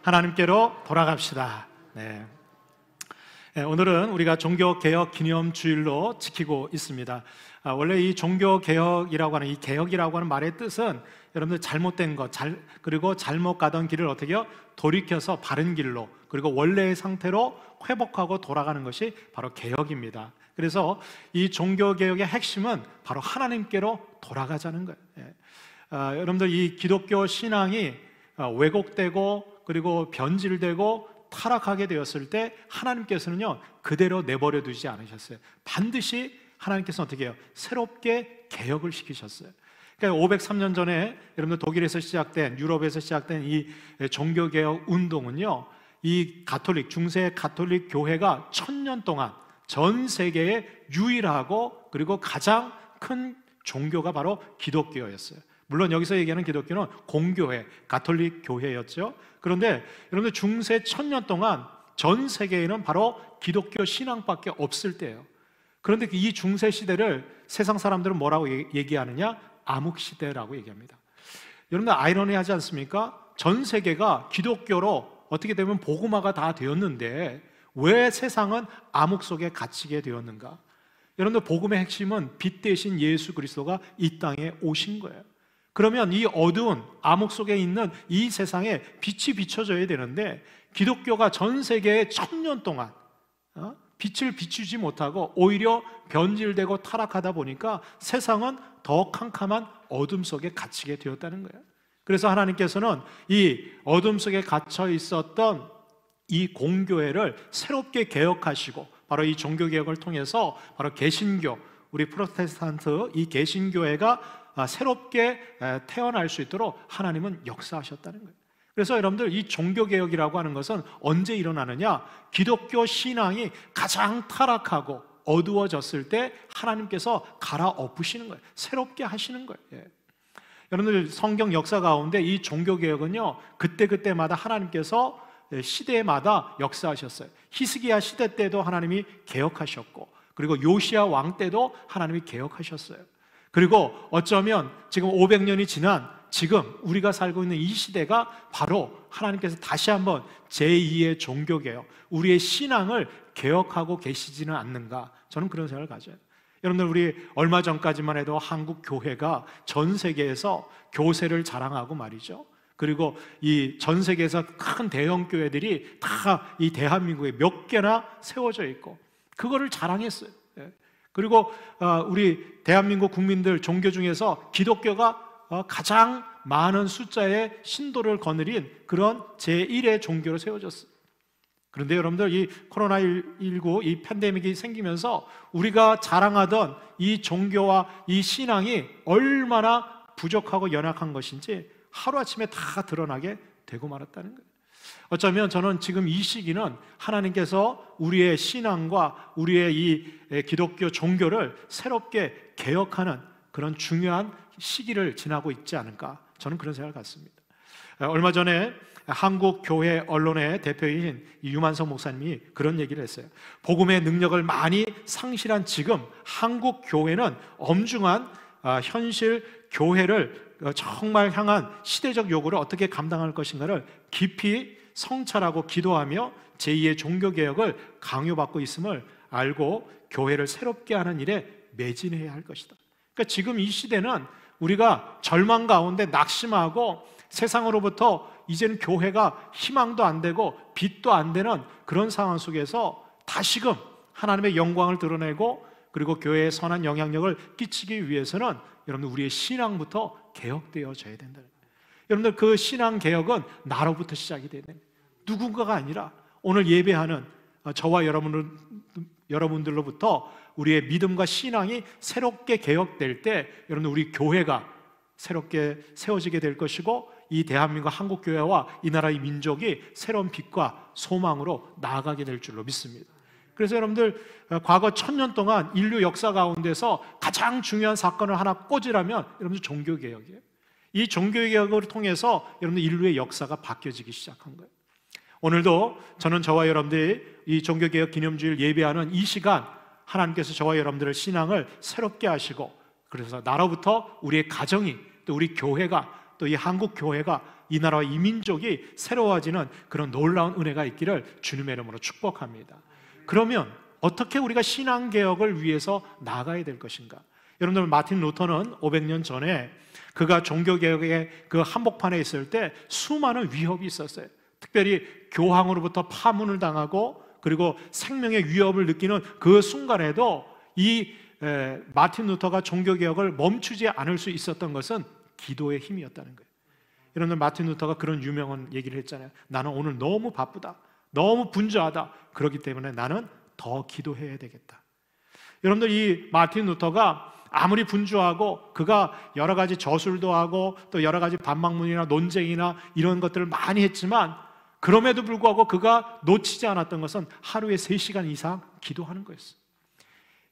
하나님께로 돌아갑시다. 네. 오늘은 우리가 종교개혁 기념주일로 지키고 있습니다. 원래 이 종교개혁이라고 하는, 이 개혁이라고 하는 말의 뜻은 여러분들 잘못된 것, 그리고 잘못 가던 길을 어떻게 해요? 돌이켜서 바른 길로, 그리고 원래의 상태로 회복하고 돌아가는 것이 바로 개혁입니다. 그래서 이 종교개혁의 핵심은 바로 하나님께로 돌아가자는 거예요. 여러분들 이 기독교 신앙이 왜곡되고 그리고 변질되고 타락하게 되었을 때 하나님께서는요 그대로 내버려 두지 않으셨어요. 반드시 하나님께서는 어떻게 해요? 새롭게 개혁을 시키셨어요. 그러니까 503년 전에 여러분들 독일에서 시작된, 유럽에서 시작된 이 종교개혁 운동은요, 이 가톨릭, 중세 가톨릭 교회가 1000년 동안 전 세계에 유일하고 그리고 가장 큰 종교가 바로 기독교였어요. 물론 여기서 얘기하는 기독교는 공교회, 가톨릭 교회였죠. 그런데 여러분들 중세 1000년 동안 전 세계에는 바로 기독교 신앙밖에 없을 때예요. 그런데 이 중세 시대를 세상 사람들은 뭐라고 얘기하느냐? 암흑시대라고 얘기합니다. 여러분들 아이러니하지 않습니까? 전 세계가 기독교로 어떻게 되면 복음화가 다 되었는데 왜 세상은 암흑 속에 갇히게 되었는가? 여러분들 복음의 핵심은 빛 대신 예수 그리스도가 이 땅에 오신 거예요. 그러면 이 어두운 암흑 속에 있는 이 세상에 빛이 비춰져야 되는데 기독교가 전 세계에 1000년 동안 빛을 비추지 못하고 오히려 변질되고 타락하다 보니까 세상은 더 캄캄한 어둠 속에 갇히게 되었다는 거예요. 그래서 하나님께서는 이 어둠 속에 갇혀 있었던 이 공교회를 새롭게 개혁하시고 바로 이 종교개혁을 통해서 바로 개신교, 우리 프로테스탄트 이 개신교회가 새롭게 태어날 수 있도록 하나님은 역사하셨다는 거예요. 그래서 여러분들 이 종교개혁이라고 하는 것은 언제 일어나느냐? 기독교 신앙이 가장 타락하고 어두워졌을 때 하나님께서 갈아엎으시는 거예요. 새롭게 하시는 거예요. 예. 여러분들 성경 역사 가운데 이 종교개혁은요 그때그때마다 하나님께서 시대마다 역사하셨어요. 히스기야 시대 때도 하나님이 개혁하셨고 그리고 요시야 왕 때도 하나님이 개혁하셨어요. 그리고 어쩌면 지금 500년이 지난 지금 우리가 살고 있는 이 시대가 바로 하나님께서 다시 한번 제2의 종교개혁, 우리의 신앙을 개혁하고 계시지는 않는가? 저는 그런 생각을 가져요. 여러분들 우리 얼마 전까지만 해도 한국 교회가 전 세계에서 교세를 자랑하고 말이죠. 그리고 이 전 세계에서 큰 대형 교회들이 다 이 대한민국에 몇 개나 세워져 있고 그거를 자랑했어요. 그리고 우리 대한민국 국민들 종교 중에서 기독교가 가장 많은 숫자의 신도를 거느린 그런 제1의 종교로 세워졌어요. 그런데 여러분들 이 코로나19 이 팬데믹이 생기면서 우리가 자랑하던 이 종교와 이 신앙이 얼마나 부족하고 연약한 것인지 하루아침에 다 드러나게 되고 말았다는 거예요. 어쩌면 저는 지금 이 시기는 하나님께서 우리의 신앙과 우리의 이 기독교 종교를 새롭게 개혁하는 그런 중요한 시기를 지나고 있지 않을까, 저는 그런 생각을 갖습니다. 얼마 전에 한국 교회 언론의 대표인 유만성 목사님이 그런 얘기를 했어요. 복음의 능력을 많이 상실한 지금 한국 교회는 엄중한 현실 교회를 정말 향한 시대적 요구를 어떻게 감당할 것인가를 깊이 성찰하고 기도하며 제2의 종교개혁을 강요받고 있음을 알고 교회를 새롭게 하는 일에 매진해야 할 것이다. 그러니까 지금 이 시대는 우리가 절망 가운데 낙심하고 세상으로부터 이제는 교회가 희망도 안 되고 빛도 안 되는 그런 상황 속에서 다시금 하나님의 영광을 드러내고 그리고 교회에 선한 영향력을 끼치기 위해서는 여러분들 우리의 신앙부터 개혁되어져야 된다. 여러분들 그 신앙 개혁은 나로부터 시작이 돼야 됩니다. 누군가가 아니라 오늘 예배하는 저와 여러분들로부터 우리의 믿음과 신앙이 새롭게 개혁될 때 여러분들 우리 교회가 새롭게 세워지게 될 것이고 이 대한민국 한국교회와 이 나라의 민족이 새로운 빛과 소망으로 나아가게 될 줄로 믿습니다. 그래서 여러분들 과거 1000년 동안 인류 역사 가운데서 가장 중요한 사건을 하나 꽂으라면 여러분들 종교개혁이에요. 이 종교개혁을 통해서 여러분들 인류의 역사가 바뀌어지기 시작한 거예요. 오늘도 저는 저와 여러분들이 이 종교개혁 기념주일 예배하는 이 시간 하나님께서 저와 여러분들의 신앙을 새롭게 하시고 그래서 나로부터 우리의 가정이 또 우리 교회가 또 이 한국 교회가 이 나라와 이 민족이 새로워지는 그런 놀라운 은혜가 있기를 주님의 이름으로 축복합니다. 그러면 어떻게 우리가 신앙개혁을 위해서 나아가야 될 것인가? 여러분들, 마틴 루터는 500년 전에 그가 종교개혁의 그 한복판에 있을 때 수많은 위협이 있었어요. 특별히 교황으로부터 파문을 당하고 그리고 생명의 위협을 느끼는 그 순간에도 이 마틴 루터가 종교개혁을 멈추지 않을 수 있었던 것은 기도의 힘이었다는 거예요. 여러분들, 마틴 루터가 그런 유명한 얘기를 했잖아요. 나는 오늘 너무 바쁘다, 너무 분주하다, 그렇기 때문에 나는 더 기도해야 되겠다. 여러분들, 이 마틴 루터가 아무리 분주하고 그가 여러 가지 저술도 하고 또 여러 가지 반박문이나 논쟁이나 이런 것들을 많이 했지만, 그럼에도 불구하고 그가 놓치지 않았던 것은 하루에 3시간 이상 기도하는 거였어요.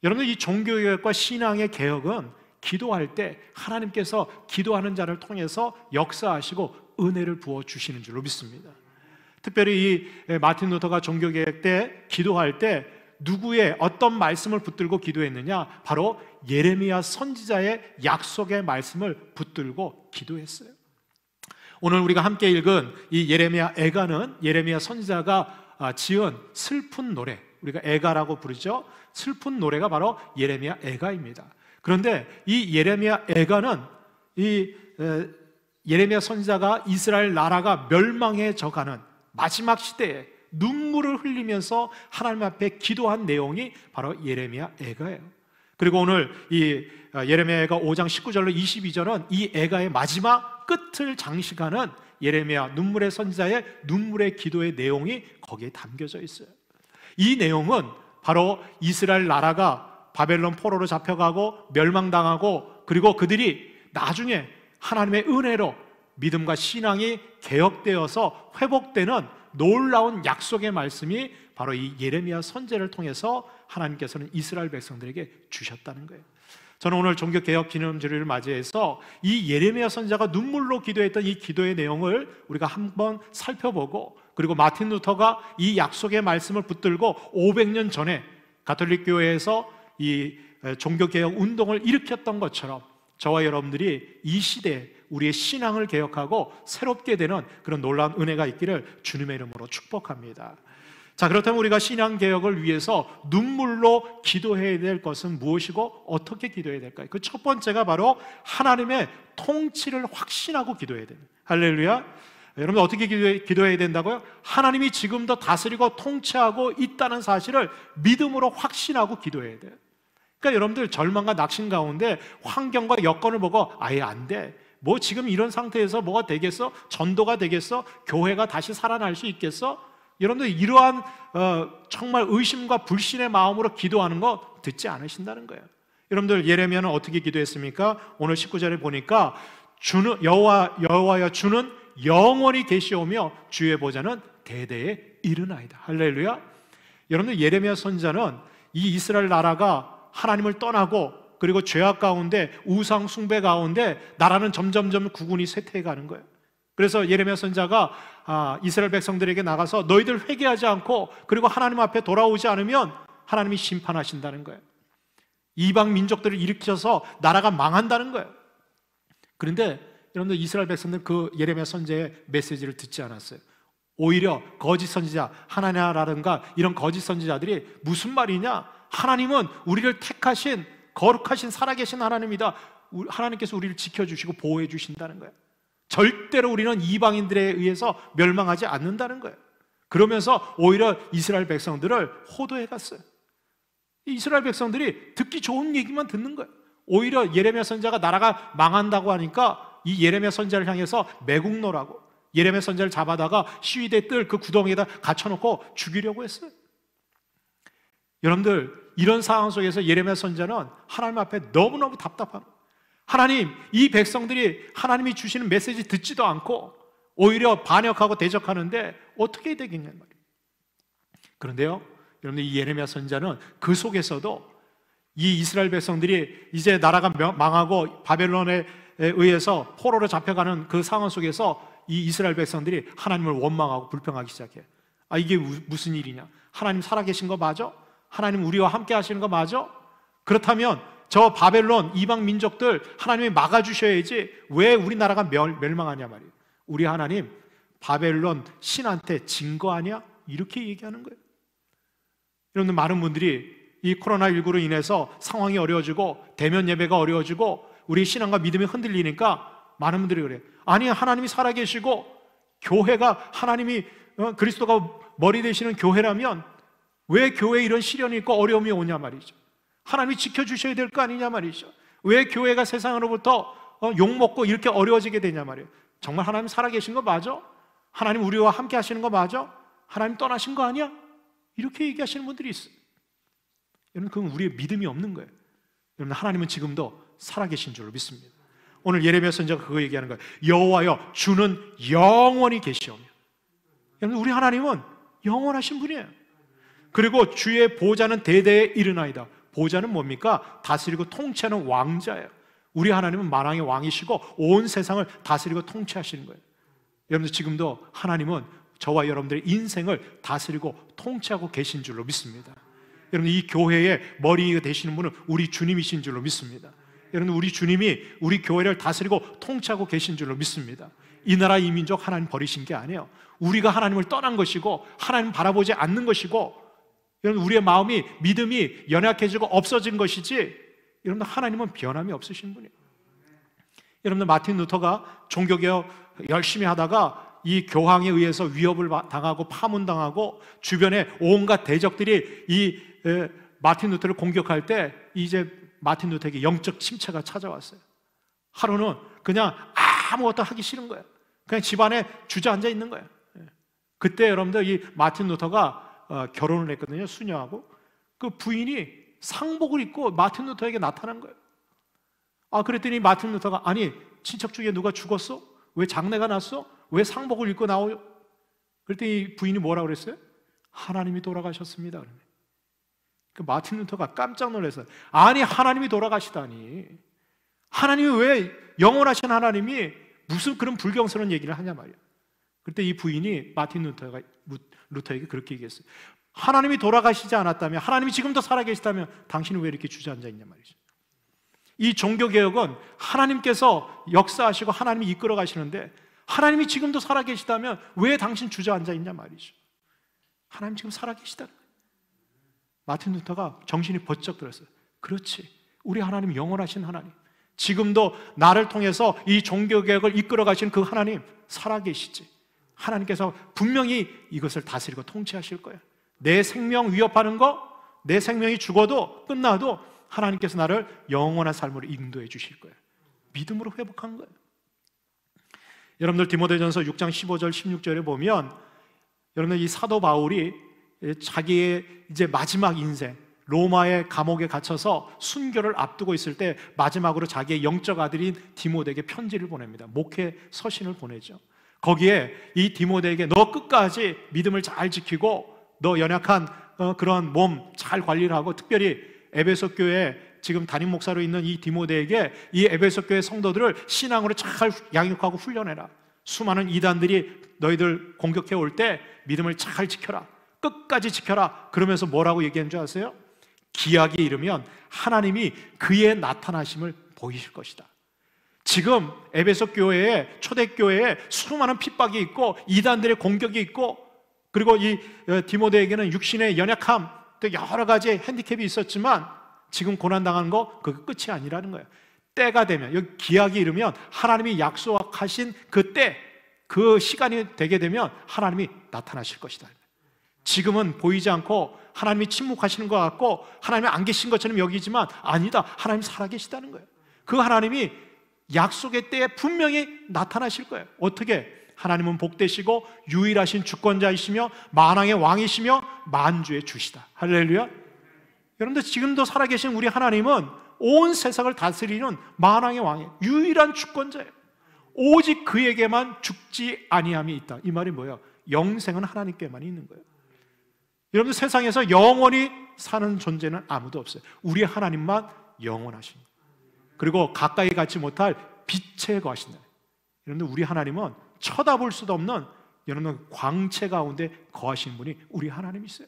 여러분들, 이 종교개혁과 신앙의 개혁은 기도할 때 하나님께서 기도하는 자를 통해서 역사하시고 은혜를 부어주시는 줄로 믿습니다. 특별히 이 마틴 루터가 종교개혁 때 기도할 때 누구의 어떤 말씀을 붙들고 기도했느냐? 바로 예레미야 선지자의 약속의 말씀을 붙들고 기도했어요. 오늘 우리가 함께 읽은 이 예레미야 애가는 예레미야 선지자가 지은 슬픈 노래, 우리가 애가라고 부르죠. 슬픈 노래가 바로 예레미야 애가입니다. 그런데 이 예레미야 애가는 이 예레미야 선지자가 이스라엘 나라가 멸망해져 가는 마지막 시대에 눈물을 흘리면서 하나님 앞에 기도한 내용이 바로 예레미야 애가예요. 그리고 오늘 이 예레미야 애가 5장 19절로 22절은 이 애가의 마지막 끝을 장식하는 예레미야 눈물의 선지자의 눈물의 기도의 내용이 거기에 담겨져 있어요. 이 내용은 바로 이스라엘 나라가 바벨론 포로로 잡혀가고 멸망당하고 그리고 그들이 나중에 하나님의 은혜로 믿음과 신앙이 개혁되어서 회복되는 놀라운 약속의 말씀이 바로 이 예레미야 선지자를 통해서 하나님께서는 이스라엘 백성들에게 주셨다는 거예요. 저는 오늘 종교개혁 기념주일을 맞이해서 이 예레미야 선지자가 눈물로 기도했던 이 기도의 내용을 우리가 한번 살펴보고, 그리고 마틴 루터가 이 약속의 말씀을 붙들고 500년 전에 가톨릭 교회에서 이 종교개혁 운동을 일으켰던 것처럼 저와 여러분들이 이 시대에 우리의 신앙을 개혁하고 새롭게 되는 그런 놀라운 은혜가 있기를 주님의 이름으로 축복합니다. 자, 그렇다면 우리가 신앙개혁을 위해서 눈물로 기도해야 될 것은 무엇이고 어떻게 기도해야 될까요? 그 첫 번째가 바로 하나님의 통치를 확신하고 기도해야 됩니다. 할렐루야. 여러분, 어떻게 기도해야 된다고요? 하나님이 지금도 다스리고 통치하고 있다는 사실을 믿음으로 확신하고 기도해야 돼요. 그러니까 여러분들, 절망과 낙심 가운데 환경과 여건을 보고 아예 안 돼, 뭐 지금 이런 상태에서 뭐가 되겠어? 전도가 되겠어? 교회가 다시 살아날 수 있겠어? 여러분들, 이러한 정말 의심과 불신의 마음으로 기도하는 거 듣지 않으신다는 거예요. 여러분들, 예레미야는 어떻게 기도했습니까? 오늘 19절에 보니까 주는 여호와여, 주는 영원히 계시오며 주의 보좌는 대대에 이르나이다. 할렐루야. 여러분들, 예레미야 선지자는 이 이스라엘 나라가 하나님을 떠나고 그리고 죄악 가운데 우상 숭배 가운데 나라는 점점점 국운이 쇠퇴해 가는 거예요. 그래서 예레미야 선지자가 이스라엘 백성들에게 나가서 너희들 회개하지 않고 그리고 하나님 앞에 돌아오지 않으면 하나님이 심판하신다는 거예요. 이방 민족들을 일으켜서 나라가 망한다는 거예요. 그런데 여러분들, 이스라엘 백성들은 그 예레미야 선지자의 메시지를 듣지 않았어요. 오히려 거짓 선지자 하나냐라든가 이런 거짓 선지자들이 무슨 말이냐, 하나님은 우리를 택하신 거룩하신 살아계신 하나님이다, 하나님께서 우리를 지켜주시고 보호해 주신다는 거예요. 절대로 우리는 이방인들에 의해서 멸망하지 않는다는 거예요. 그러면서 오히려 이스라엘 백성들을 호도해 갔어요. 이스라엘 백성들이 듣기 좋은 얘기만 듣는 거예요. 오히려 예레미야 선지자가 나라가 망한다고 하니까 이 예레미야 선지자를 향해서 매국노라고, 예레미야 선지자를 잡아다가 시위대 뜰 그 구덩이에다 갇혀놓고 죽이려고 했어요. 여러분들, 이런 상황 속에서 예레미야 선지자는 하나님 앞에 너무너무 답답한 거예요. 하나님, 이 백성들이 하나님이 주시는 메시지 듣지도 않고 오히려 반역하고 대적하는데 어떻게 되겠냐는 말이에요. 그런데요, 여러분들, 이 예레미야 선지자는 그 속에서도 이 이스라엘 백성들이 이제 나라가 망하고 바벨론에 의해서 포로로 잡혀가는 그 상황 속에서 이 이스라엘 백성들이 하나님을 원망하고 불평하기 시작해요. 이게 무슨 일이냐? 하나님 살아계신 거 맞아? 하나님 우리와 함께 하시는 거 맞아? 그렇다면 저 바벨론 이방 민족들 하나님이 막아주셔야지 왜 우리나라가 멸망하냐 말이에요. 우리 하나님 바벨론 신한테 진 거 아니야? 이렇게 얘기하는 거예요. 여러분들, 많은 분들이 이 코로나19로 인해서 상황이 어려워지고 대면 예배가 어려워지고 우리 신앙과 믿음이 흔들리니까 많은 분들이 그래요. 아니, 하나님이 살아계시고 교회가 하나님이 그리스도가 머리 되시는 교회라면 왜 교회에 이런 시련이 있고 어려움이 오냐 말이죠. 하나님이 지켜주셔야 될 거 아니냐 말이죠. 왜 교회가 세상으로부터 욕먹고 이렇게 어려워지게 되냐 말이에요. 정말 하나님 살아계신 거 맞아? 하나님 우리와 함께 하시는 거 맞아? 하나님 떠나신 거 아니야? 이렇게 얘기하시는 분들이 있어요. 여러분, 그건 우리의 믿음이 없는 거예요. 여러분, 하나님은 지금도 살아계신 줄로 믿습니다. 오늘 예레미야 선지자가 그거 얘기하는 거예요. 여호와여, 주는 영원히 계시오며. 여러분, 우리 하나님은 영원하신 분이에요. 그리고 주의 보좌는 대대에 이르나이다. 보좌는 뭡니까? 다스리고 통치하는 왕자예요. 우리 하나님은 만왕의 왕이시고 온 세상을 다스리고 통치하시는 거예요. 여러분들, 지금도 하나님은 저와 여러분들의 인생을 다스리고 통치하고 계신 줄로 믿습니다. 여러분, 이 교회의 머리가 되시는 분은 우리 주님이신 줄로 믿습니다. 여러분, 우리 주님이 우리 교회를 다스리고 통치하고 계신 줄로 믿습니다. 이 나라 이 민족 하나님 버리신 게 아니에요. 우리가 하나님을 떠난 것이고 하나님 바라보지 않는 것이고, 여러분, 우리의 마음이 믿음이 연약해지고 없어진 것이지, 여러분, 하나님은 변함이 없으신 분이에요. 여러분들, 마틴 루터가 종교개혁 열심히 하다가 이 교황에 의해서 위협을 당하고 파문당하고 주변에 온갖 대적들이 이 마틴 루터를 공격할 때 이제 마틴 루터에게 영적 침체가 찾아왔어요. 하루는 그냥 아무것도 하기 싫은 거예요. 그냥 집안에 주저앉아 있는 거예요. 그때 여러분들, 이 마틴 루터가 결혼을 했거든요, 수녀하고. 그 부인이 상복을 입고 마틴 루터에게 나타난 거예요. 그랬더니 마틴 루터가, 아니, 친척 중에 누가 죽었어? 왜 장례가 났어? 왜 상복을 입고 나오요? 그랬더니 이 부인이 뭐라고 그랬어요? 하나님이 돌아가셨습니다. 그 마틴 루터가 깜짝 놀랐어요. 아니, 하나님이 돌아가시다니. 하나님이 왜, 영원하신 하나님이 무슨 그런 불경스러운 얘기를 하냐 말이야. 그때 이 부인이 마틴 루터에게 그렇게 얘기했어요. 하나님이 돌아가시지 않았다면, 하나님이 지금도 살아계시다면 당신은 왜 이렇게 주저앉아 있냐 말이죠. 이 종교개혁은 하나님께서 역사하시고 하나님이 이끌어 가시는데, 하나님이 지금도 살아계시다면 왜 당신 주저앉아 있냐 말이죠. 하나님 지금 살아계시다. 마틴 루터가 정신이 번쩍 들었어요. 그렇지, 우리 하나님 영원하신 하나님, 지금도 나를 통해서 이 종교개혁을 이끌어 가시는 그 하나님 살아계시지. 하나님께서 분명히 이것을 다스리고 통치하실 거예요. 내 생명 위협하는 거, 내 생명이 죽어도 끝나도 하나님께서 나를 영원한 삶으로 인도해 주실 거예요. 믿음으로 회복한 거예요. 여러분들, 디모데전서 6장 15절 16절에 보면, 여러분들, 이 사도 바울이 자기의 이제 마지막 인생, 로마의 감옥에 갇혀서 순교를 앞두고 있을 때 마지막으로 자기의 영적 아들인 디모데에게 편지를 보냅니다. 목회 서신을 보내죠. 거기에 이 디모데에게 너 끝까지 믿음을 잘 지키고 너 연약한 그런 몸 잘 관리를 하고, 특별히 에베소 교회 지금 담임 목사로 있는 이 디모데에게 이 에베소 교회 성도들을 신앙으로 잘 양육하고 훈련해라. 수많은 이단들이 너희들 공격해 올 때 믿음을 잘 지켜라. 끝까지 지켜라. 그러면서 뭐라고 얘기한 줄 아세요? 기약이 이르면 하나님이 그의 나타나심을 보이실 것이다. 지금 에베소 교회에, 초대교회에 수많은 핍박이 있고 이단들의 공격이 있고, 그리고 이 디모데에게는 육신의 연약함, 또 여러 가지 핸디캡이 있었지만 지금 고난당하는 거 그거 끝이 아니라는 거예요. 때가 되면, 여기 기약이 이르면 하나님이 약속하신 그 때, 그 시간이 되게 되면 하나님이 나타나실 것이다. 지금은 보이지 않고 하나님이 침묵하시는 것 같고 하나님이 안 계신 것처럼 여기지만 아니다, 하나님 살아계시다는 거예요. 그 하나님이 약속의 때에 분명히 나타나실 거예요. 어떻게? 하나님은 복되시고 유일하신 주권자이시며 만왕의 왕이시며 만주의 주시다. 할렐루야. 여러분들, 지금도 살아계신 우리 하나님은 온 세상을 다스리는 만왕의 왕이에요. 유일한 주권자예요. 오직 그에게만 죽지 아니함이 있다. 이 말이 뭐예요? 영생은 하나님께만 있는 거예요. 여러분들, 세상에서 영원히 사는 존재는 아무도 없어요. 우리 하나님만 영원하신 거예요. 그리고 가까이 가지 못할 빛에 거하신다. 여러분들, 우리 하나님은 쳐다볼 수도 없는, 여러분, 광채 가운데 거하시는 분이 우리 하나님이세요.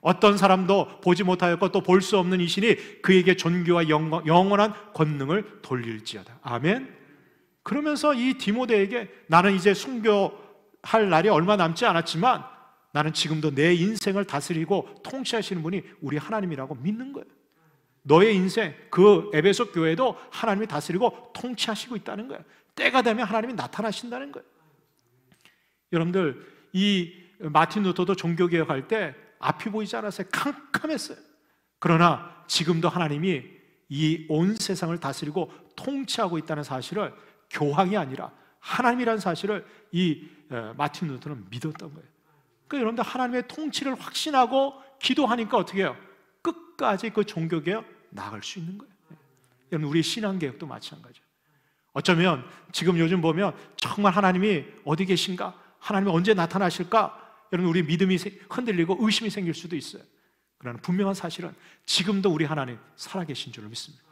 어떤 사람도 보지 못하였고 또 볼 수 없는 이신이 그에게 존귀와 영원한 권능을 돌릴지어다. 아멘. 그러면서 이 디모데에게 나는 이제 순교할 날이 얼마 남지 않았지만 나는 지금도 내 인생을 다스리고 통치하시는 분이 우리 하나님이라고 믿는 거예요. 너의 인생, 그 에베소 교회도 하나님이 다스리고 통치하시고 있다는 거예요. 때가 되면 하나님이 나타나신다는 거예요. 여러분들, 이 마틴 루터도 종교개혁할 때 앞이 보이지 않았어요. 캄캄했어요. 그러나 지금도 하나님이 이 온 세상을 다스리고 통치하고 있다는 사실을, 교황이 아니라 하나님이라는 사실을 이 마틴 루터는 믿었던 거예요. 그러니까 여러분들, 하나님의 통치를 확신하고 기도하니까 어떻게 해요? 끝까지 그 종교개혁 나갈 수 있는 거예요. 여러분, 우리 신앙개혁도 마찬가지예요. 어쩌면 지금 요즘 보면 정말 하나님이 어디 계신가? 하나님이 언제 나타나실까? 여러분, 우리 믿음이 흔들리고 의심이 생길 수도 있어요. 그러나 분명한 사실은 지금도 우리 하나님 살아계신 줄로 믿습니다.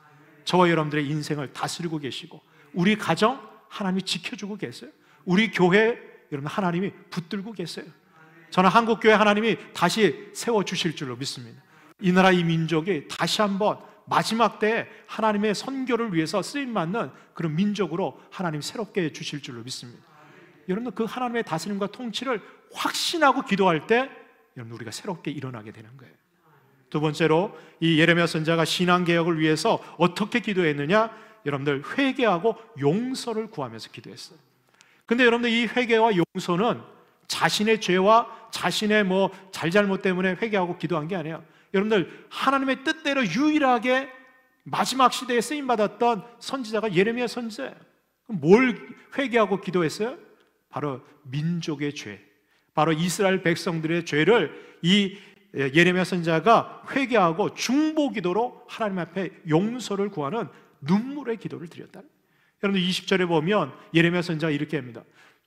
저와 여러분들의 인생을 다스리고 계시고, 우리 가정 하나님이 지켜주고 계세요. 우리 교회 여러분 하나님이 붙들고 계세요. 저는 한국교회 하나님이 다시 세워주실 줄로 믿습니다. 이 나라, 이 민족이 다시 한번 마지막 때에 하나님의 선교를 위해서 쓰임받는 그런 민족으로 하나님 새롭게 해주실 줄로 믿습니다. 여러분, 그 하나님의 다스림과 통치를 확신하고 기도할 때 여러분, 우리가 새롭게 일어나게 되는 거예요. 두 번째로, 이 예레미야 선지자가 신앙개혁을 위해서 어떻게 기도했느냐? 여러분들, 회개하고 용서를 구하면서 기도했어요. 근데 여러분들, 이 회개와 용서는 자신의 죄와 자신의 잘잘못 때문에 회개하고 기도한 게 아니에요. 여러분들, 하나님의 뜻대로 유일하게 마지막 시대에 쓰임받았던 선지자가 예레미야 선지자예요. 뭘 회개하고 기도했어요? 바로 민족의 죄, 바로 이스라엘 백성들의 죄를 이 예레미야 선지자가 회개하고 중보기도로 하나님 앞에 용서를 구하는 눈물의 기도를 드렸다. 여러분, 20절에 보면 예레미야 선지자가 이렇게 합니다.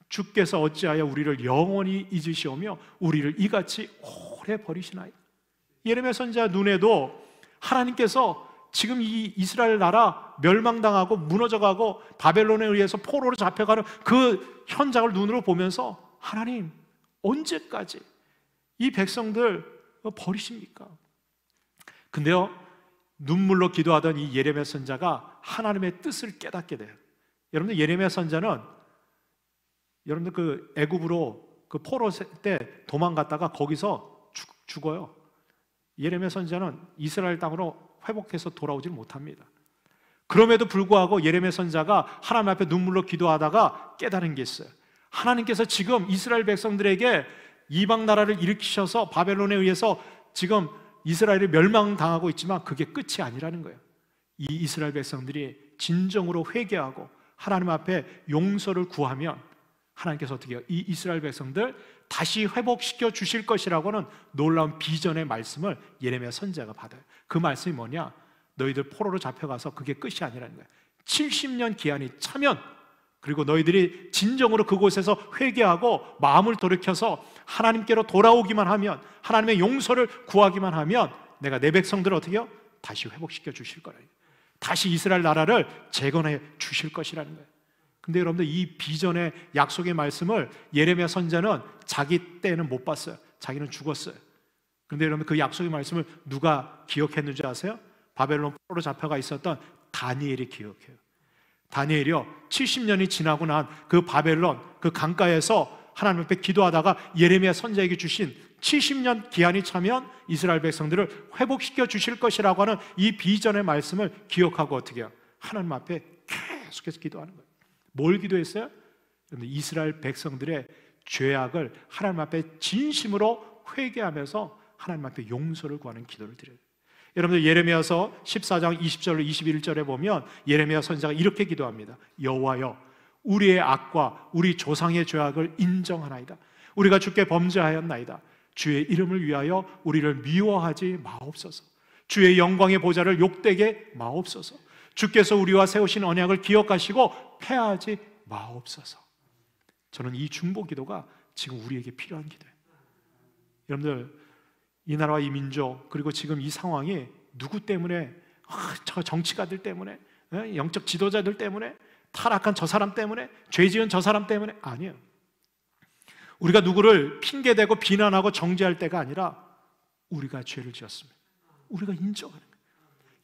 주께서 어찌하여 우리를 영원히 잊으시오며 우리를 이같이 오래 버리시나이까. 예레미야 선지자 눈에도 하나님께서 지금 이 이스라엘 나라 멸망당하고 무너져가고 바벨론에 의해서 포로로 잡혀가는 그 현장을 눈으로 보면서, 하나님 언제까지 이 백성들 버리십니까? 근데요, 눈물로 기도하던 이 예레미야 선지자가 하나님의 뜻을 깨닫게 돼요. 여러분들, 예레미야 선지자는 여러분들 그 애굽으로 그 포로 때 도망갔다가 거기서 죽어요. 예레미야 선지자는 이스라엘 땅으로 회복해서 돌아오질 못합니다. 그럼에도 불구하고 예레미야 선지자가 하나님 앞에 눈물로 기도하다가 깨달은 게 있어요. 하나님께서 지금 이스라엘 백성들에게 이방 나라를 일으키셔서 바벨론에 의해서 지금 이스라엘이 멸망당하고 있지만 그게 끝이 아니라는 거예요. 이 이스라엘 백성들이 진정으로 회개하고 하나님 앞에 용서를 구하면 하나님께서 어떻게 해요? 이 이스라엘 백성들 다시 회복시켜 주실 것이라고는 놀라운 비전의 말씀을 예레미야 선지자가 받아요. 그 말씀이 뭐냐? 너희들 포로로 잡혀가서 그게 끝이 아니라는 거예요. 70년 기한이 차면, 그리고 너희들이 진정으로 그곳에서 회개하고 마음을 돌이켜서 하나님께로 돌아오기만 하면, 하나님의 용서를 구하기만 하면 내가 내 백성들을 어떻게 해요? 다시 회복시켜 주실 거라는 거예요. 다시 이스라엘 나라를 재건해 주실 것이라는 거예요. 근데 여러분들, 이 비전의 약속의 말씀을 예레미야 선지자는 자기 때는 못 봤어요. 자기는 죽었어요. 근데 여러분, 그 약속의 말씀을 누가 기억했는지 아세요? 바벨론 포로로 잡혀가 있었던 다니엘이 기억해요. 다니엘이요, 70년이 지나고 난 그 바벨론 그 강가에서 하나님 앞에 기도하다가 예레미야 선지자에게 주신 70년 기한이 차면 이스라엘 백성들을 회복시켜 주실 것이라고 하는 이 비전의 말씀을 기억하고 어떻게 해요? 하나님 앞에 계속해서 기도하는 거예요. 뭘 기도했어요? 이스라엘 백성들의 죄악을 하나님 앞에 진심으로 회개하면서 하나님 앞에 용서를 구하는 기도를 드려요. 여러분들, 예레미야서 14장 20절로 21절에 보면 예레미야 선지자가 이렇게 기도합니다. 여호와여, 우리의 악과 우리 조상의 죄악을 인정하나이다. 우리가 주께 범죄하였나이다. 주의 이름을 위하여 우리를 미워하지 마옵소서. 주의 영광의 보좌를 욕되게 마옵소서. 주께서 우리와 세우신 언약을 기억하시고 패하지 마옵소서. 저는 이 중보 기도가 지금 우리에게 필요한 기도예요. 여러분들, 이 나라와 이 민족, 그리고 지금 이 상황이 누구 때문에, 저 정치가들 때문에, 영적 지도자들 때문에, 타락한 저 사람 때문에, 죄 지은 저 사람 때문에 아니에요. 우리가 누구를 핑계대고 비난하고 정죄할 때가 아니라 우리가 죄를 지었습니다. 우리가 인정하는 거예요.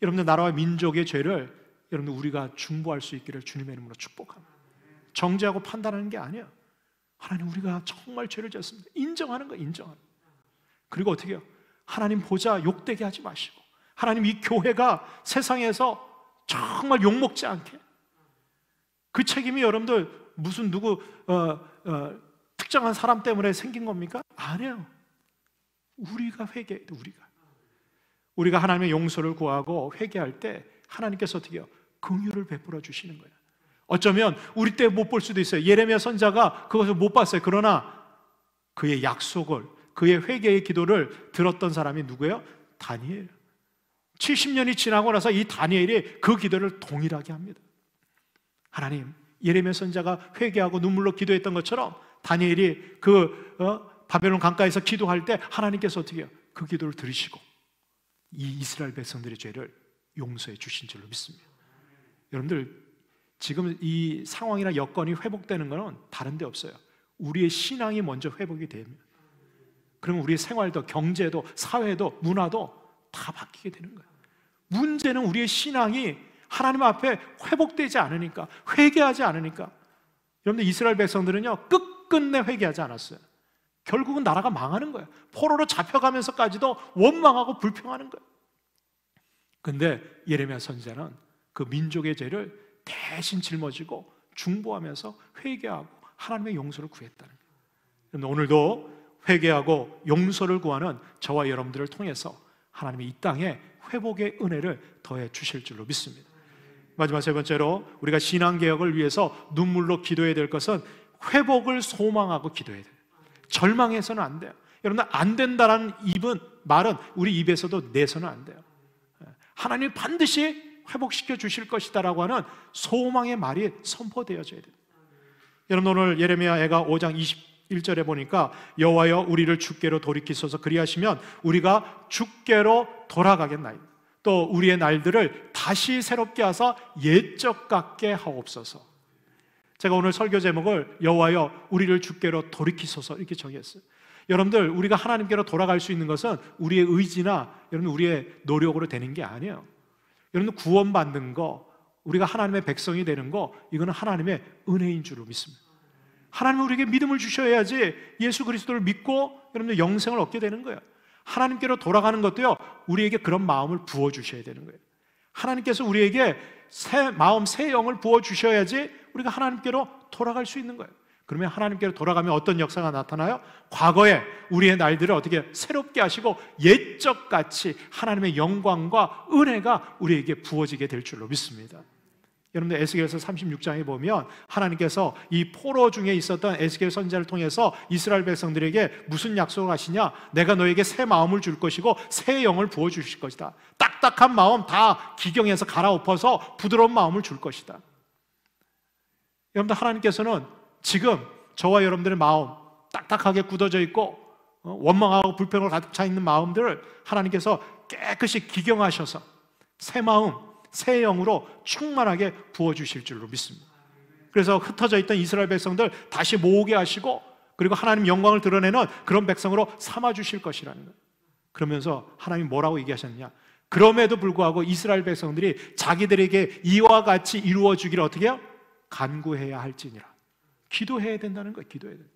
여러분들, 나라와 민족의 죄를 여러분들 우리가 중보할 수 있기를 주님의 이름으로 축복합니다. 정죄하고 판단하는 게 아니에요. 하나님, 우리가 정말 죄를 지었습니다. 인정하는 거예요. 인정하는 거예요. 그리고 어떻게 해요? 하나님 보자 욕되게 하지 마시고, 하나님 이 교회가 세상에서 정말 욕먹지 않게, 그 책임이 여러분들 무슨 누구 특정한 사람 때문에 생긴 겁니까? 아니에요. 우리가 회개해야 돼. 우리가 하나님의 용서를 구하고 회개할 때 하나님께서 어떻게 해요? 긍휼을 베풀어 주시는 거예요. 어쩌면 우리 때 못 볼 수도 있어요. 예레미야 선지자가 그것을 못 봤어요. 그러나 그의 약속을, 그의 회개의 기도를 들었던 사람이 누구예요? 다니엘. 70년이 지나고 나서 이 다니엘이 그 기도를 동일하게 합니다. 하나님, 예레미야 선지자가 회개하고 눈물로 기도했던 것처럼 다니엘이 바벨론 강가에서 기도할 때 하나님께서 어떻게 해요? 그 기도를 들으시고 이 이스라엘 백성들의 죄를 용서해 주신 줄로 믿습니다. 여러분들, 지금 이 상황이나 여건이 회복되는 것은 다른 데 없어요. 우리의 신앙이 먼저 회복이 됩니다. 그러면 우리의 생활도, 경제도, 사회도, 문화도 다 바뀌게 되는 거예요. 문제는 우리의 신앙이 하나님 앞에 회복되지 않으니까, 회개하지 않으니까. 여러분들, 이스라엘 백성들은요 끝끝내 회개하지 않았어요. 결국은 나라가 망하는 거예요. 포로로 잡혀가면서까지도 원망하고 불평하는 거예요. 근데 예레미야 선지자는 그 민족의 죄를 대신 짊어지고 중보하면서 회개하고 하나님의 용서를 구했다는 거예요. 오늘도 회개하고 용서를 구하는 저와 여러분들을 통해서 하나님이 이 땅에 회복의 은혜를 더해 주실 줄로 믿습니다. 마지막 세 번째로, 우리가 신앙개혁을 위해서 눈물로 기도해야 될 것은 회복을 소망하고 기도해야 돼요. 절망해서는 안 돼요. 여러분들, 안 된다라는 말은 우리 입에서도 내서는 안 돼요. 하나님이 반드시 회복시켜 주실 것이다라고 하는 소망의 말이 선포되어져야 돼요. 여러분, 오늘 예레미야가 5장 21절에 보니까 여호와여 우리를 주께로 돌이키소서, 그리하시면 우리가 주께로 돌아가겠나이다. 또 우리의 날들을 다시 새롭게 하사 옛적 같게 하옵소서. 제가 오늘 설교 제목을 여호와여 우리를 주께로 돌이키소서 이렇게 정했어요. 여러분들, 우리가 하나님께로 돌아갈 수 있는 것은 우리의 의지나 여러분 우리의 노력으로 되는 게 아니에요. 여러분, 구원받는 거, 우리가 하나님의 백성이 되는 거, 이거는 하나님의 은혜인 줄로 믿습니다. 하나님은 우리에게 믿음을 주셔야지 예수 그리스도를 믿고 여러분들 영생을 얻게 되는 거예요. 하나님께로 돌아가는 것도요, 우리에게 그런 마음을 부어주셔야 되는 거예요. 하나님께서 우리에게 새 마음, 새 영을 부어주셔야지 우리가 하나님께로 돌아갈 수 있는 거예요. 그러면 하나님께로 돌아가면 어떤 역사가 나타나요? 과거에 우리의 날들을 어떻게 새롭게 하시고 옛적같이 하나님의 영광과 은혜가 우리에게 부어지게 될 줄로 믿습니다. 여러분들, 에스겔서 36장에 보면 하나님께서 이 포로 중에 있었던 에스겔 선지자를 통해서 이스라엘 백성들에게 무슨 약속을 하시냐? 내가 너에게 새 마음을 줄 것이고 새 영을 부어주실 것이다. 딱딱한 마음 다 기경에서 갈아엎어서 부드러운 마음을 줄 것이다. 여러분들, 하나님께서는 지금 저와 여러분들의 마음, 딱딱하게 굳어져 있고 원망하고 불평으로 가득 차 있는 마음들을 하나님께서 깨끗이 기경하셔서 새 마음, 새 영으로 충만하게 부어주실 줄로 믿습니다. 그래서 흩어져 있던 이스라엘 백성들 다시 모으게 하시고, 그리고 하나님 영광을 드러내는 그런 백성으로 삼아주실 것이라는 거예요. 그러면서 하나님이 뭐라고 얘기하셨느냐? 그럼에도 불구하고 이스라엘 백성들이 자기들에게 이와 같이 이루어주기를 어떻게 해요? 간구해야 할지니라. 기도해야 된다는 거예요. 기도해야 돼요.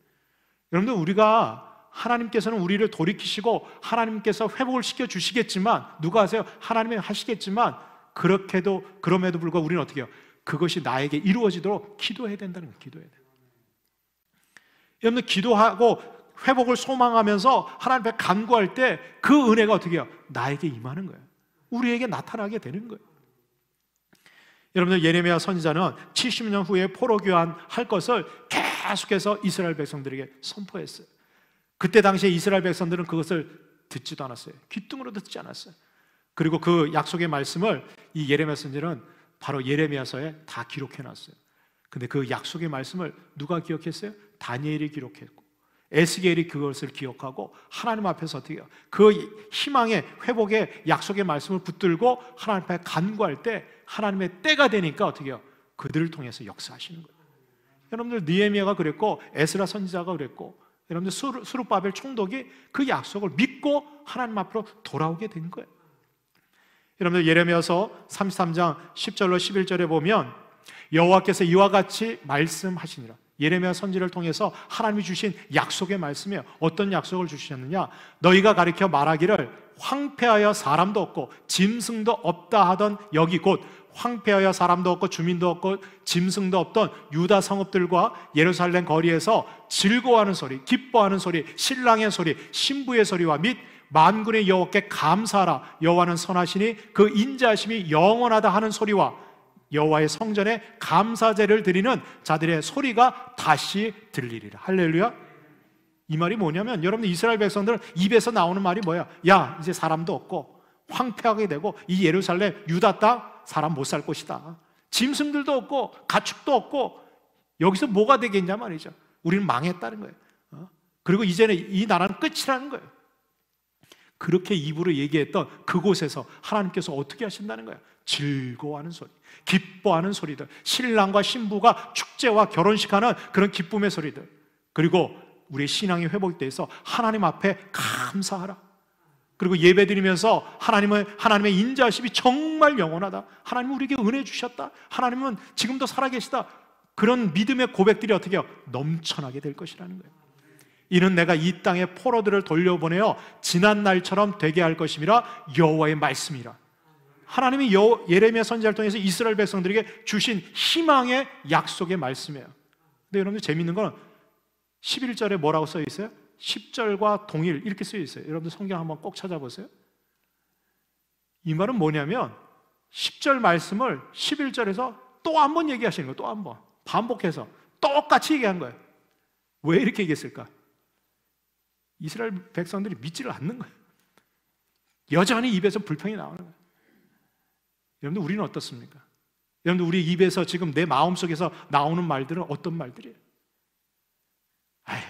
여러분들, 우리가 하나님께서는 우리를 돌이키시고 하나님께서 회복을 시켜주시겠지만, 누가 하세요? 하나님이 하시겠지만, 그럼에도 불구하고 우리는 어떻게 해요? 그것이 나에게 이루어지도록 기도해야 된다는 거예요. 기도해야 돼요. 여러분들, 기도하고 회복을 소망하면서 하나님 앞에 간구할 때 그 은혜가 어떻게 해요? 나에게 임하는 거예요. 우리에게 나타나게 되는 거예요. 여러분들, 예레미야 선지자는 70년 후에 포로 귀환할 것을 계속해서 이스라엘 백성들에게 선포했어요. 그때 당시에 이스라엘 백성들은 그것을 듣지도 않았어요. 귀뚱으로 듣지 않았어요. 그리고 그 약속의 말씀을 이 예레미야 선지자는 바로 예레미야서에 다 기록해놨어요. 근데 그 약속의 말씀을 누가 기억했어요? 다니엘이 기록했고, 에스겔이 그것을 기억하고 하나님 앞에서 어떻게 해요? 그 희망의 회복의 약속의 말씀을 붙들고 하나님 앞에 간구할 때 하나님의 때가 되니까 어떻게 해요? 그들을 통해서 역사하시는 거예요. 여러분들, 느헤미야가 그랬고 에스라 선지자가 그랬고, 여러분들 스룹바벨 총독이 그 약속을 믿고 하나님 앞으로 돌아오게 된 거예요. 여러분들, 예레미야서 33장 10절로 11절에 보면 여호와께서 이와 같이 말씀하시니라. 예레미야 선지를 통해서 하나님이 주신 약속의 말씀이에요. 어떤 약속을 주셨느냐? 너희가 가리켜 말하기를 황폐하여 사람도 없고 짐승도 없다 하던 여기 곧 황폐하여 사람도 없고 주민도 없고 짐승도 없던 유다 성읍들과 예루살렘 거리에서 즐거워하는 소리, 기뻐하는 소리, 신랑의 소리, 신부의 소리와 및 만군의 여호와께 감사하라. 여호와는 선하시니 그 인자하심이 영원하다 하는 소리와 여호와의 성전에 감사제를 드리는 자들의 소리가 다시 들리리라. 할렐루야. 이 말이 뭐냐면, 여러분, 이스라엘 백성들은 입에서 나오는 말이 뭐야? 야, 이제 사람도 없고 황폐하게 되고 이 예루살렘 유다 땅 사람 못 살 곳이다. 짐승들도 없고 가축도 없고 여기서 뭐가 되겠냐 말이죠. 우리는 망했다는 거예요. 그리고 이제는 이 나라는 끝이라는 거예요. 그렇게 입으로 얘기했던 그곳에서 하나님께서 어떻게 하신다는 거예요? 즐거워하는 소리, 기뻐하는 소리들, 신랑과 신부가 축제와 결혼식하는 그런 기쁨의 소리들, 그리고 우리의 신앙이 회복이 돼서 하나님 앞에 감사하라. 그리고 예배드리면서 하나님의 인자하심이 정말 영원하다. 하나님은 우리에게 은혜 주셨다. 하나님은 지금도 살아계시다. 그런 믿음의 고백들이 어떻게 해요? 넘쳐나게 될 것이라는 거예요. 이는 내가 이 땅에 포로들을 돌려보내어 지난 날처럼 되게 할 것임이라. 여호와의 말씀이라. 하나님이 예레미야 선지자를 통해서 이스라엘 백성들에게 주신 희망의 약속의 말씀이에요. 근데 여러분들 재밌는 건 11절에 뭐라고 써 있어요? 10절과 동일 이렇게 써 있어요. 여러분들 성경 한번 꼭 찾아보세요. 이 말은 뭐냐면 10절 말씀을 11절에서 또 한 번 얘기하시는 거예요. 또 한 번 반복해서 똑같이 얘기한 거예요. 왜 이렇게 얘기했을까? 이스라엘 백성들이 믿지를 않는 거예요. 여전히 입에서 불평이 나오는 거예요. 여러분들, 우리는 어떻습니까? 여러분들, 우리 입에서 지금 내 마음속에서 나오는 말들은 어떤 말들이에요?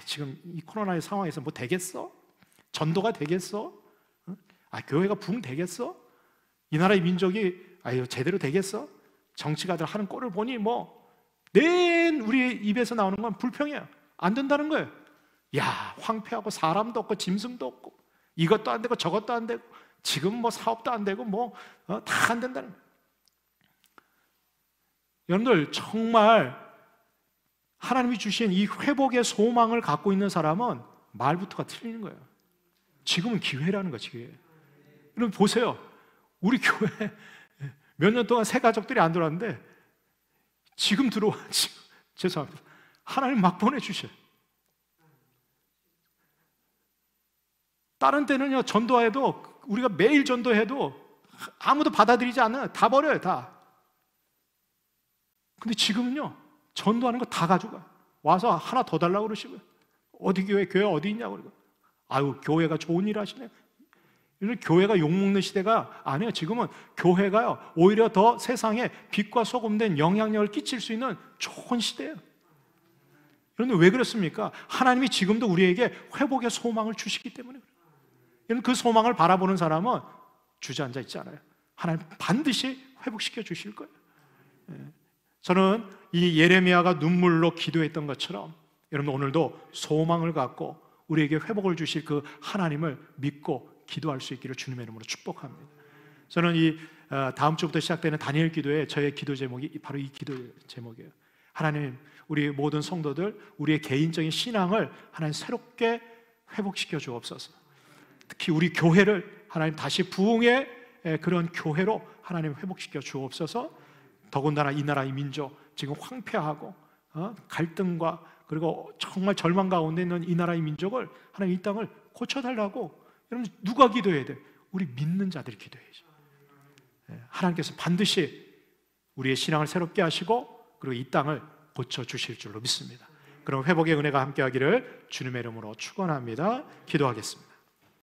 지금 이 코로나의 상황에서 뭐 되겠어? 전도가 되겠어? 교회가 붕 되겠어? 이 나라의 민족이 제대로 되겠어? 정치가들 하는 꼴을 보니 우리 입에서 나오는 건 불평이에요. 안 된다는 거예요. 야, 황폐하고 사람도 없고 짐승도 없고 이것도 안 되고 저것도 안 되고 지금 사업도 안 되고 다 안 된다는 거예요. 여러분들, 정말 하나님이 주신 이 회복의 소망을 갖고 있는 사람은 말부터가 틀리는 거예요. 지금은 기회라는 거지, 기회. 여러분 보세요. 우리 교회 몇 년 동안 새 가족들이 안 들어왔는데 지금 들어와. 죄송합니다. 하나님 막 보내주셔요. 다른 때는요, 전도해도 우리가 매일 전도해도 아무도 받아들이지 않아요. 다 버려요, 다. 근데 지금은요, 전도하는 거 다 가져가. 와서 하나 더 달라고 그러시고요. 어디 교회 어디 있냐고 그러고. 교회가 좋은 일 하시네. 교회가 욕먹는 시대가 아니에요. 지금은 교회가요, 오히려 더 세상에 빛과 소금된 영향력을 끼칠 수 있는 좋은 시대예요. 그런데 왜 그렇습니까? 하나님이 지금도 우리에게 회복의 소망을 주시기 때문에 그래요. 여러분, 그 소망을 바라보는 사람은 주저앉아 있지 않아요. 하나님 반드시 회복시켜 주실 거예요. 저는 이 예레미야가 눈물로 기도했던 것처럼 여러분, 오늘도 소망을 갖고 우리에게 회복을 주실 그 하나님을 믿고 기도할 수 있기를 주님의 이름으로 축복합니다. 저는 다음 주부터 시작되는 다니엘 기도에 저의 기도 제목이 바로 이 기도 제목이에요. 하나님, 우리 모든 성도들, 우리의 개인적인 신앙을 하나님 새롭게 회복시켜 주옵소서. 특히 우리 교회를 하나님 다시 부흥의 그런 교회로 하나님 회복시켜 주옵소서. 더군다나 이 나라의 민족, 지금 황폐하고 갈등과 그리고 정말 절망 가운데 있는 이 나라의 민족을 하나님 이 땅을 고쳐달라고. 여러분, 누가 기도해야 돼? 우리 믿는 자들이 기도해야죠. 하나님께서 반드시 우리의 신앙을 새롭게 하시고 그리고 이 땅을 고쳐주실 줄로 믿습니다. 그럼 회복의 은혜가 함께하기를 주님의 이름으로 축원합니다. 기도하겠습니다.